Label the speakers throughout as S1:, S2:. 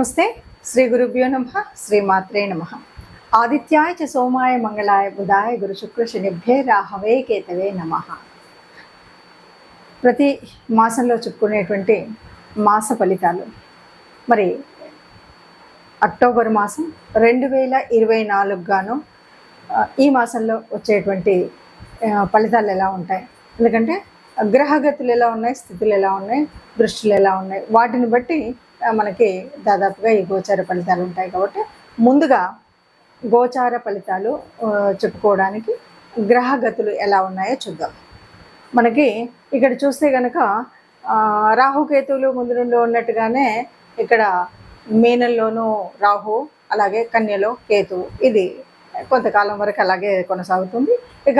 S1: నమస్తే. శ్రీ గురుభ్యో నమః. శ్రీమాత్రే నమః. ఆదిత్యాయ చ సోమాయ మంగళాయ బుధాయ గురు శుక్ర శనిభ్యే రాహవే కేతవే నమః. ప్రతి మాసంలో చెప్పుకునేటువంటి మాస ఫలితాలు మరి అక్టోబర్ మాసం 2024 గాను ఈ మాసంలో వచ్చేటువంటి ఫలితాలు ఎలా ఉంటాయి, ఎందుకంటే గ్రహగతులు ఎలా ఉన్నాయి, స్థితులు ఎలా ఉన్నాయి, దృష్టిలు ఎలా ఉన్నాయి, వాటిని బట్టి మనకి దాదాపుగా ఈ గోచార ఫలితాలు ఉంటాయి. కాబట్టి ముందుగా గోచార ఫలితాలు చెప్పుకోవడానికి గ్రహగతులు ఎలా ఉన్నాయో చూద్దాం. మనకి ఇక్కడ చూస్తే కనుక రాహుకేతువులు ముందు నుండి ఉన్నట్టుగానే ఇక్కడ మీనంలోనూ రాహు, అలాగే కన్యలో కేతువు, ఇది కొంతకాలం వరకు అలాగే కొనసాగుతుంది. ఇక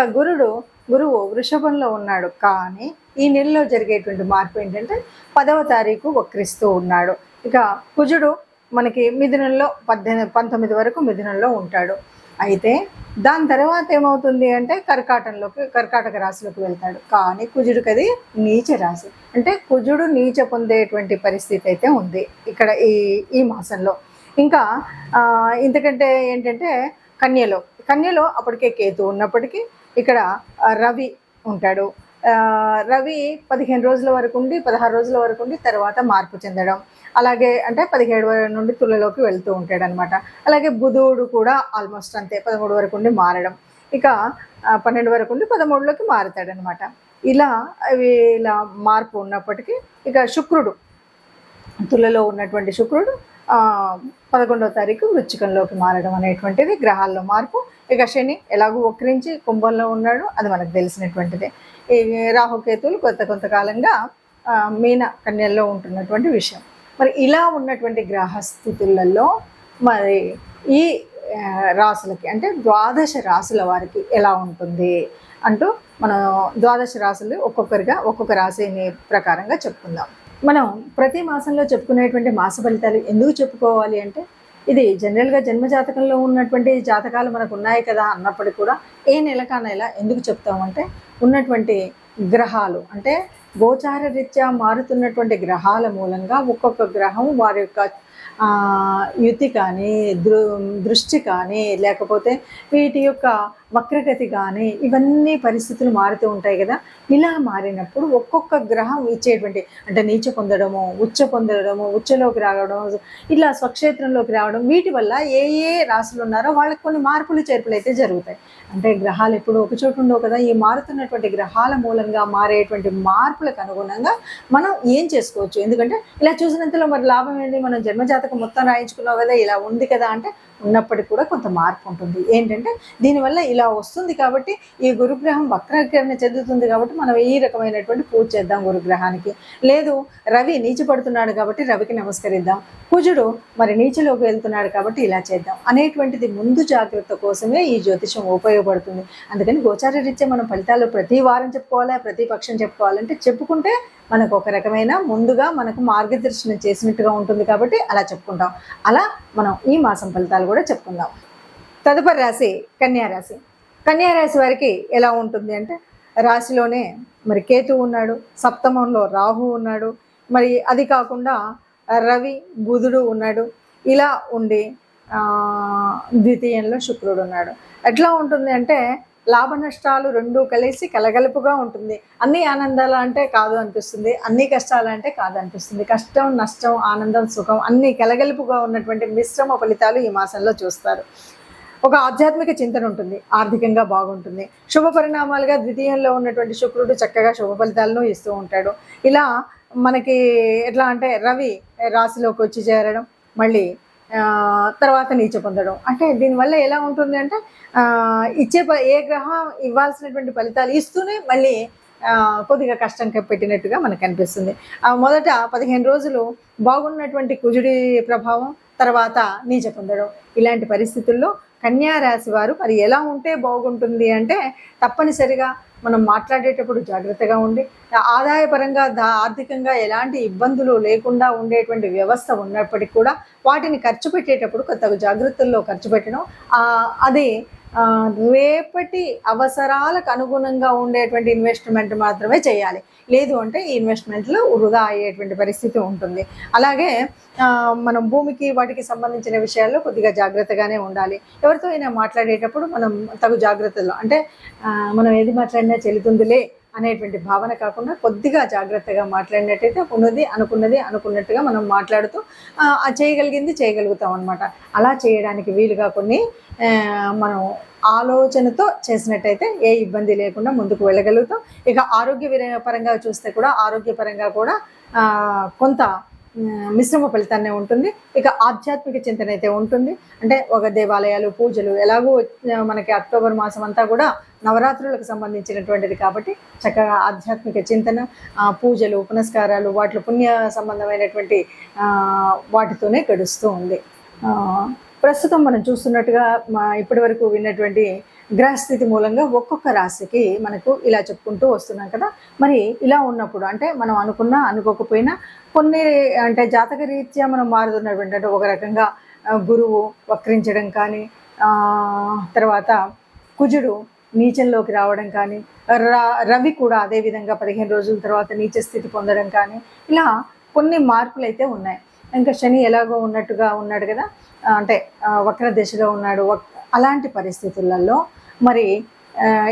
S1: గురువు వృషభంలో ఉన్నాడు, కానీ ఈ నెలలో జరిగేటువంటి మార్పు ఏంటంటే 10వ తారీఖు వక్రిస్తూ ఉన్నాడు. ఇక కుజుడు మనకి మిథునంలో 19 వరకు మిథునంలో ఉంటాడు. అయితే దాని తర్వాత ఏమవుతుంది అంటే కర్కాటక రాశిలోకి వెళ్తాడు. కానీ కుజుడికి అది నీచ రాశి, అంటే కుజుడు నీచ పొందేటువంటి పరిస్థితి అయితే ఉంది ఇక్కడ ఈ మాసంలో. ఇంకా ఇంతకంటే ఏంటంటే కన్యలో అప్పటికే కేతు ఉన్నప్పటికీ ఇక్కడ రవి ఉంటాడు. రవి 15 రోజుల వరకు ఉండి 16 రోజుల వరకు ఉండి తర్వాత మార్పు చెందడం, అలాగే అంటే 17 నుండి తులలోకి వెళ్తూ ఉంటాడు అనమాట. అలాగే బుధుడు కూడా ఆల్మోస్ట్ అంతే, 13 వరకు ఉండి మారడం, ఇక 12 వరకు ఉండి 13లోకి మారుతాడనమాట. ఇలా మార్పు ఉన్నప్పటికీ ఇక శుక్రుడు, తులలో ఉన్నటువంటి శుక్రుడు 11వ తారీఖు వృశ్చికంలోకి మారడం అనేటువంటిది గ్రహాల్లో మార్పు. ఇక శని ఎలాగూ వక్రించి కుంభంలో ఉన్నాడు, అది మనకు తెలిసినటువంటిదే. ఈ రాహుకేతువులు కొంతకాలంగా మీన కన్యల్లో ఉంటున్నటువంటి విషయం. మరి ఇలా ఉన్నటువంటి గ్రహస్థితులలో మరి ఈ రాసులకి అంటే 12 రాసుల వారికి ఎలా ఉంటుంది అంటూ మనం 12 రాసులు ఒక్కొక్క రాశిని ప్రకారంగా చెప్పుకుందాం. మనం ప్రతి మాసంలో చెప్పుకునేటువంటి మాస ఫలితాలు ఎందుకు చెప్పుకోవాలి అంటే, ఇది జనరల్గా జన్మజాతకంలో ఉన్నటువంటి జాతకాలు మనకు ఉన్నాయి కదా అన్నప్పటికీ కూడా ఏ నెలకా నెల ఎందుకు చెప్తామంటే, ఉన్నటువంటి గ్రహాలు అంటే గోచార రీత్యా మారుతున్నటువంటి గ్రహాల మూలంగా ఒక్కొక్క గ్రహం వారి యొక్క యుతి కానీ దృష్టి కానీ లేకపోతే వీటి యొక్క వక్రగతి కానీ ఇవన్నీ పరిస్థితులు మారుతూ ఉంటాయి కదా. ఇలా మారినప్పుడు ఒక్కొక్క గ్రహం ఇచ్చేటువంటి అంటే నీచ పొందడము, ఉచ్చలోకి రావడం, ఇలా స్వక్షేత్రంలోకి రావడం, వీటి వల్ల ఏ రాశులు ఉన్నారో వాళ్ళకి కొన్ని మార్పులు చేర్పులు అయితే జరుగుతాయి. అంటే గ్రహాలు ఎప్పుడు ఒక చోటు ఉండవు కదా. ఈ మారుతున్నటువంటి గ్రహాల మూలంగా మారేటువంటి మార్పులకు అనుగుణంగా మనం ఏం చేసుకోవచ్చు, ఎందుకంటే ఇలా చూసినంతలో మరి లాభం ఏంటి, మనం జన్మజాతకం మొత్తం రాయించుకున్నావు కదా, ఇలా ఉంది కదా అంటే ఉన్నప్పటికీ కూడా కొంత మార్పు ఉంటుంది. ఏంటంటే దీనివల్ల ఇలా వస్తుంది కాబట్టి ఈ గురుగ్రహం వక్రీకరణ చెందుతుంది కాబట్టి మనం ఈ రకమైనటువంటి పూజ చేద్దాం గురుగ్రహానికి. లేదు రవి నీచపడుతున్నాడు కాబట్టి రవికి నమస్కరిద్దాం, కుజుడు మరి నీచలోకి వెళ్తున్నాడు కాబట్టి ఇలా చేద్దాం అనేటువంటిది ముందు జాగ్రత్త కోసమే ఈ జ్యోతిషం ఉపయోగపడుతుంది. అందుకని గోచార రీత్యా మనం ఫలితాలు ప్రతి వారం చెప్పుకోవాలా, ప్రతి పక్షం చెప్పుకోవాలంటే చెప్పుకుంటే మనకు ఒక రకమైన ముందుగా మనకు మార్గదర్శనం చేసినట్టుగా ఉంటుంది కాబట్టి అలా చెప్పుకుంటాం. అలా మనం ఈ మాసం ఫలితాలు కూడా చెప్పుకుందాం. తదుపరి రాశి కన్యారాశి. కన్యారాశి వారికి ఎలా ఉంటుంది అంటే, రాశిలోనే మరి కేతు ఉన్నాడు, సప్తమంలో రాహు ఉన్నాడు, మరి అది కాకుండా రవి బుధుడు ఉన్నాడు. ఇలా ఉండి ద్వితీయంలో శుక్రుడు ఉన్నాడు. ఎట్లా ఉంటుంది అంటే లాభ నష్టాలు రెండూ కలిసి కలగలుపుగా ఉంటుంది. అన్ని ఆనందాలు అంటే కాదు అనిపిస్తుంది, అన్ని కష్టాలు అంటే కాదు అనిపిస్తుంది. కష్టం, నష్టం, ఆనందం, సుఖం అన్నీ కలగలుపుగా ఉన్నటువంటి మిశ్రమ ఫలితాలు ఈ మాసంలో చూస్తారు. ఒక ఆధ్యాత్మిక చింతన ఉంటుంది, ఆర్థికంగా బాగుంటుంది. శుభ పరిణామాలుగా ద్వితీయంలో ఉన్నటువంటి శుక్రుడు చక్కగా శుభ ఫలితాలను ఇస్తూ ఉంటాడు. ఇలా మనకి ఎట్లా అంటే రవి రాశిలోకి వచ్చి చేరడం, మళ్ళీ తర్వాత నీచ పొందడం, అంటే దీనివల్ల ఎలా ఉంటుంది అంటే ఏ గ్రహం ఇవ్వాల్సినటువంటి ఫలితాలు ఇస్తూనే మళ్ళీ కొద్దిగా కష్టం పెట్టినట్టుగా మనకు అనిపిస్తుంది. మొదట 15 రోజులు బాగున్నటువంటి కుజుడి ప్రభావం, తర్వాత నీచ పొందడం. ఇలాంటి పరిస్థితుల్లో కన్యా రాశి వారు మరి ఎలా ఉంటే బాగుంటుంది అంటే, తప్పనిసరిగా మనం మాట్లాడేటప్పుడు జాగ్రత్తగా ఉండి, ఆదాయపరంగా ఆర్థికంగా ఎలాంటి ఇబ్బందులు లేకుండా ఉండేటువంటి వ్యవస్థ ఉన్నప్పటికీ కూడా వాటిని ఖర్చు పెట్టేటప్పుడు కొత్త జాగ్రత్తల్లో ఖర్చు పెట్టడం, అది రేపటి అవసరాలకు అనుగుణంగా ఉండేటువంటి ఇన్వెస్ట్మెంట్ మాత్రమే చేయాలి. లేదు అంటే ఈ ఇన్వెస్ట్మెంట్లో వృధా అయ్యేటువంటి పరిస్థితి ఉంటుంది. అలాగే మనం భూమికి వాటికి సంబంధించిన విషయాల్లో కొద్దిగా జాగ్రత్తగానే ఉండాలి. ఎవరితో అయినా మాట్లాడేటప్పుడు మనం తగు జాగ్రత్తలు, అంటే మనం ఏది మాట్లాడినా చెల్లుతుందిలే అనేటువంటి భావన కాకుండా కొద్దిగా జాగ్రత్తగా మాట్లాడినట్టయితే అనుకున్నది అనుకున్నట్టుగా మనం మాట్లాడుతూ చేయగలిగింది చేయగలుగుతాం అనమాట. అలా చేయడానికి వీలుగా కొన్ని మనం ఆలోచనతో చేసినట్టయితే ఏ ఇబ్బంది లేకుండా ముందుకు వెళ్ళగలుగుతాం. ఇక పరంగా చూస్తే కూడా ఆరోగ్యపరంగా కూడా కొంత మిశ్రమ ఫలితాన్నే ఉంటుంది. ఇక ఆధ్యాత్మిక చింతన అయితే ఉంటుంది. అంటే ఒక దేవాలయాలు, పూజలు, ఎలాగో మనకి అక్టోబర్ మాసం అంతా కూడా నవరాత్రులకు సంబంధించినటువంటిది కాబట్టి చక్కగా ఆధ్యాత్మిక చింతన, పూజలు, పునస్కారాలు, వాటిలో పుణ్య సంబంధమైనటువంటి వాటితోనే గడుస్తూ ఉంది. ప్రస్తుతం మనం చూస్తున్నట్టుగా ఇప్పటి వరకు విన్నటువంటి గ్రహస్థితి మూలంగా ఒక్కొక్క రాశికి మనకు ఇలా చెప్పుకుంటూ వస్తున్నాం కదా. మరి ఇలా ఉన్నప్పుడు అంటే మనం అనుకున్నా అనుకోకపోయినా కొన్ని అంటే జాతక రీత్యా మనం మారుతున్నటువంటి, అంటే ఒక రకంగా గురువు వక్రించడం కానీ, తర్వాత కుజుడు నీచంలోకి రావడం కానీ, రవి కూడా అదేవిధంగా 15 రోజుల తర్వాత నీచ స్థితి పొందడం కానీ, ఇలా కొన్ని మార్పులు అయితే ఉన్నాయి. ఇంకా శని ఎలాగో ఉన్నట్టుగా ఉన్నాడు కదా, అంటే వక్ర దిశగా ఉన్నాడు. అలాంటి పరిస్థితులలో మరి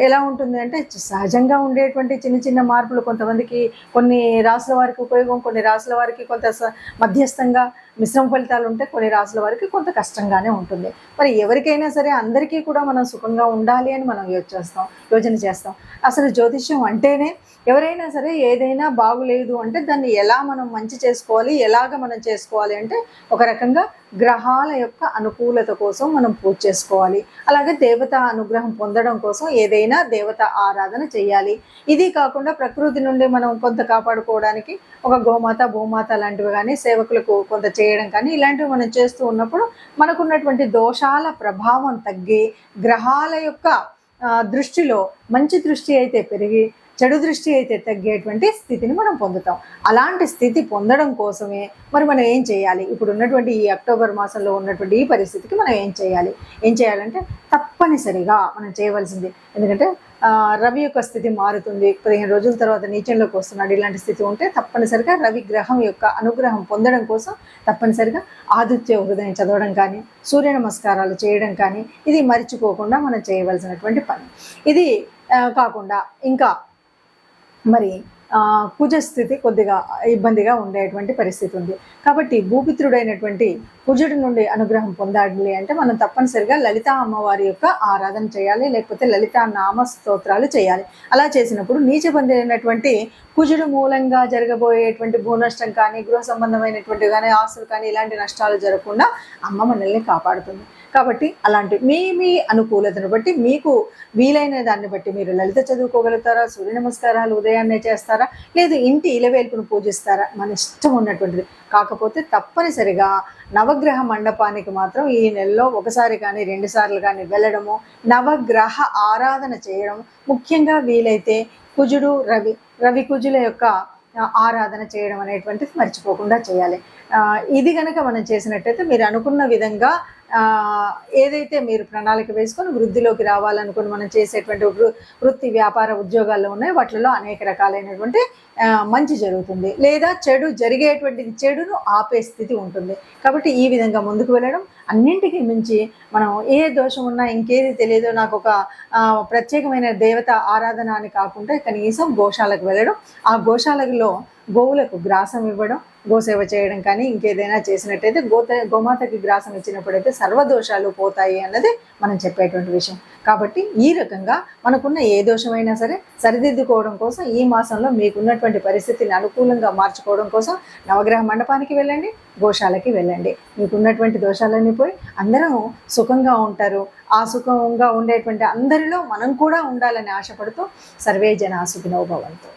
S1: ఎలా ఉంటుంది అంటే సహజంగా ఉండేటువంటి చిన్న చిన్న మార్పులు కొంతమందికి కొన్ని రాసుల వారికి ఉపయోగం, కొన్ని రాసుల వారికి కొంత మధ్యస్థంగా మిశ్రమ ఫలితాలు ఉంటే, కొన్ని రాసుల వారికి కొంత కష్టంగానే ఉంటుంది. మరి ఎవరికైనా సరే అందరికీ కూడా మనం సుఖంగా ఉండాలి అని మనం యోచన చేస్తాం. అసలు జ్యోతిష్యం అంటేనే ఎవరైనా సరే ఏదైనా బాగులేదు అంటే దాన్ని ఎలా మనం మంచి చేసుకోవాలి, ఎలాగ మనం చేసుకోవాలి అంటే ఒక రకంగా గ్రహాల యొక్క అనుకూలత కోసం మనం పూజ చేసుకోవాలి. అలాగే దేవత అనుగ్రహం పొందడం కోసం ఏదైనా దేవత ఆరాధన చేయాలి. ఇది కాకుండా ప్రకృతి నుండి మనం కొంత కాపాడుకోవడానికి ఒక గోమాత, భూమాత లాంటివి కానీ, సేవకులకు కొంత చేయడం కానీ, ఇలాంటివి మనం చేస్తూ ఉన్నప్పుడు మనకున్నటువంటి దోషాల ప్రభావం తగ్గి గ్రహాల యొక్క దృష్టిలో మంచి దృష్టి అయితే పెరిగి చెడు దృష్టి అయితే తగ్గేటువంటి స్థితిని మనం పొందుతాం. అలాంటి స్థితి పొందడం కోసమే మరి మనం ఏం చేయాలి? ఇప్పుడు ఉన్నటువంటి ఈ అక్టోబర్ మాసంలో ఉన్నటువంటి ఈ పరిస్థితికి మనం ఏం చేయాలంటే తప్పనిసరిగా మనం చేయవలసింది, ఎందుకంటే రవి యొక్క స్థితి మారుతుంది, 15 రోజుల తర్వాత నీచంలోకి వస్తున్నాడు. ఇలాంటి స్థితి ఉంటే తప్పనిసరిగా రవి గ్రహం యొక్క అనుగ్రహం పొందడం కోసం తప్పనిసరిగా ఆదిత్య హృదయం చదవడం కానీ, సూర్య నమస్కారాలు చేయడం కానీ, ఇది మర్చిపోకుండా మనం చేయవలసినటువంటి పని. ఇది కాకుండా ఇంకా మరి కుజస్థితి కొద్దిగా ఇబ్బందిగా ఉండేటువంటి పరిస్థితి ఉంది. కాబట్టి భూపిత్రుడైనటువంటి కుజుడి నుండి అనుగ్రహం పొందాలి అంటే మనం తప్పనిసరిగా లలితా అమ్మవారి యొక్క ఆరాధన చేయాలి, లేకపోతే లలితా నామ స్తోత్రాలు చేయాలి. అలా చేసినప్పుడు నీచబంధైనటువంటి కుజుడు మూలంగా జరగబోయేటువంటి భూనష్టం కానీ, గృహ సంబంధమైనటువంటి కానీ, ఆస్తులు కానీ ఇలాంటి నష్టాలు జరగకుండా అమ్మ మనల్ని కాపాడుతుంది. కాబట్టి అలాంటి మీ అనుకూలతను బట్టి, మీకు వీలైన దాన్ని బట్టి మీరు లలిత చదువుకోగలుగుతారా, సూర్య నమస్కారాలు ఉదయాన్నే చేస్తారా, లేదు ఇంటి ఇలవేల్పును పూజిస్తారా, మన ఇష్టం ఉన్నటువంటిది. కాకపోతే తప్పనిసరిగా నవగ్రహ మండపానికి మాత్రం ఈ నెలలో ఒకసారి కానీ 2 సార్లు కానీ వెళ్ళడము, నవగ్రహ ఆరాధన చేయడం, ముఖ్యంగా వీలైతే కుజుడు రవి కుజుల యొక్క ఆరాధన చేయడం అనేటువంటిది మర్చిపోకుండా చేయాలి. ఇది కనుక మనం చేసినట్టయితే మీరు అనుకున్న విధంగా ఏదైతే మీరు ప్రణాళిక వేసుకొని వృద్ధిలోకి రావాలనుకుని మనం చేసేటువంటి వృత్తి, వ్యాపార, ఉద్యోగాల్లో ఉన్నాయి, వాటిలో అనేక రకాలైనటువంటి మంచి జరుగుతుంది. లేదా చెడును ఆపే స్థితి ఉంటుంది. కాబట్టి ఈ విధంగా ముందుకు వెళ్ళడం, అన్నింటికీ మించి మనం ఏ దోషం ఉన్నా ఇంకేది తెలియదో నాకు ఒక ప్రత్యేకమైన దేవత ఆరాధన అని కాకుండా కనీసం గోశాలకు వెళ్ళడం, ఆ గోశాలలో గోవులకు గ్రాసం ఇవ్వడం, గోసేవ చేయడం కానీ ఇంకేదైనా చేసినట్టయితే గోమాతకి గ్రాసం ఇచ్చినప్పుడైతే సర్వదోషాలు పోతాయి అన్నది మనం చెప్పేటువంటి విషయం. కాబట్టి ఈ రకంగా మనకున్న ఏ దోషమైనా సరే సరిదిద్దుకోవడం కోసం ఈ మాసంలో మీకున్నటువంటి పరిస్థితిని అనుకూలంగా మార్చుకోవడం కోసం నవగ్రహ మండపానికి వెళ్ళండి, గోశాలకి వెళ్ళండి. మీకున్నటువంటి దోషాలన్నీ పోయి అందరం సుఖంగా ఉంటారు. ఆ సుఖంగా ఉండేటువంటి అందరిలో మనం కూడా ఉండాలని ఆశపడుతూ సర్వే జనా సుఖినో భవంతు.